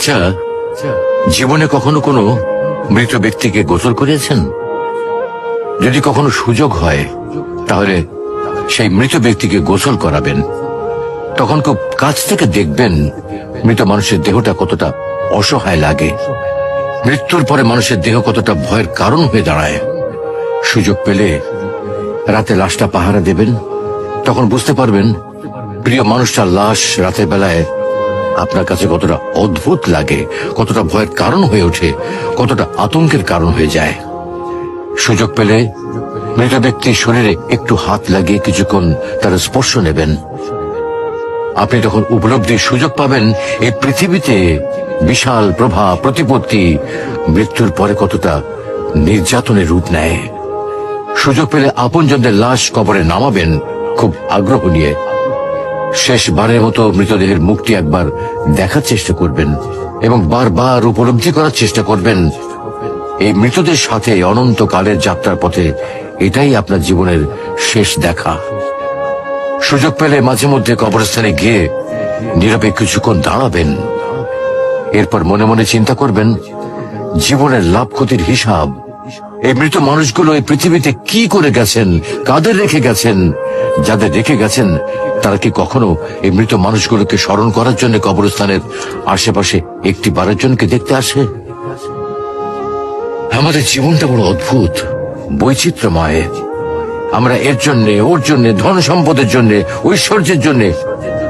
আচ্ছা, জীবনে কখনো কোনো মৃত ব্যক্তিকে গোসল করিয়েছেন? যদি কখনো সুযোগ হয় তাহলে সেই মৃত ব্যক্তিকে গোসল করাবেন। তখন খুব কাছ থেকে দেখবেন মৃত মানুষের দেহটা কতটা অসহায় লাগে, মৃত্যুর পরে মানুষের দেহ কতটা ভয়ের কারণ হয়ে দাঁড়ায়। সুযোগ পেলে রাতে লাশটা পাহারা দেবেন, তখন বুঝতে পারবেন প্রিয় মানুষটার লাশ রাতের বেলায় আপনার কাছে কতটা অদ্ভুত লাগে, কতটা ভয়ের কারণ হয়ে ওঠে, কতটা আতঙ্কের কারণ হয়ে যায়। সুযোগ পেলে মৃত ব্যক্তির শরীরে একটু হাত লাগিয়ে কিছুক্ষণ তার স্পর্শ নেবেন। আপনি তখন উপলব্ধির সুযোগ পাবেন এই পৃথিবীতে বিশাল প্রভাব প্রতিপত্তি মৃত্যুর পরে কতটা নির্যাতনের রূপ নেয়। সুযোগ পেলে আপনজনদের লাশ কবরে নামাবেন খুব আগ্রহ নিয়ে। শেষবারের মতো মৃতদেহের মুখটি একবার দেখার চেষ্টা করবেন এবং বারবার উপলব্ধি করার চেষ্টা করবেন এই মৃতদের সাথে অনন্তকালের যাত্রার পথে এটাই আপনার জীবনের শেষ দেখা। সুযোগ পেলে মাঝে মধ্যে কবরস্থানে গিয়ে নীরবে কিছুক্ষণ দাঁড়াবেন। এরপর মনে মনে চিন্তা করবেন জীবনের লাভ ক্ষতির হিসাব। এই মৃত মানুষগুলো এই পৃথিবীতে কি করে গেছেন, কাদের রেখে গেছেন। যাদের রেখে গেছেন তারা কি কখনো এই মৃত মানুষগুলোকে স্মরণ করার জন্য কবরস্থানের আশেপাশে একটি বারের জনকে দেখতে আসে? আমাদের জীবনটা বড় অদ্ভুত, বৈচিত্র্যময়। আমরা এর জন্য ওর জন্য, ধন সম্পদের জন্য, ঐশ্বর্যের জন্য,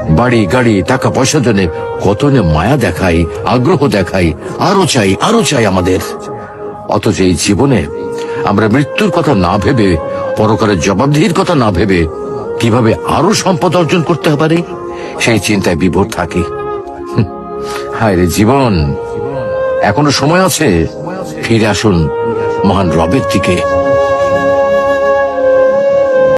বাড়ি গাড়ি টাকা পয়সার জন্য কত না মায়া দেখাই, আগ্রহ দেখাই, আরো চাই আমাদের। অথচ এই জীবনে আমরা মৃত্যুর কথা না ভেবে, পরকালের জবাবদিহির কথা না ভেবে কিভাবে আরো সম্পদ অর্জন করতে পারি সেই চিন্তায় বিভোর থাকি। হায় রে জীবন, এখনো সময় আছে, ফিরে আসুন মহান রবের দিকে।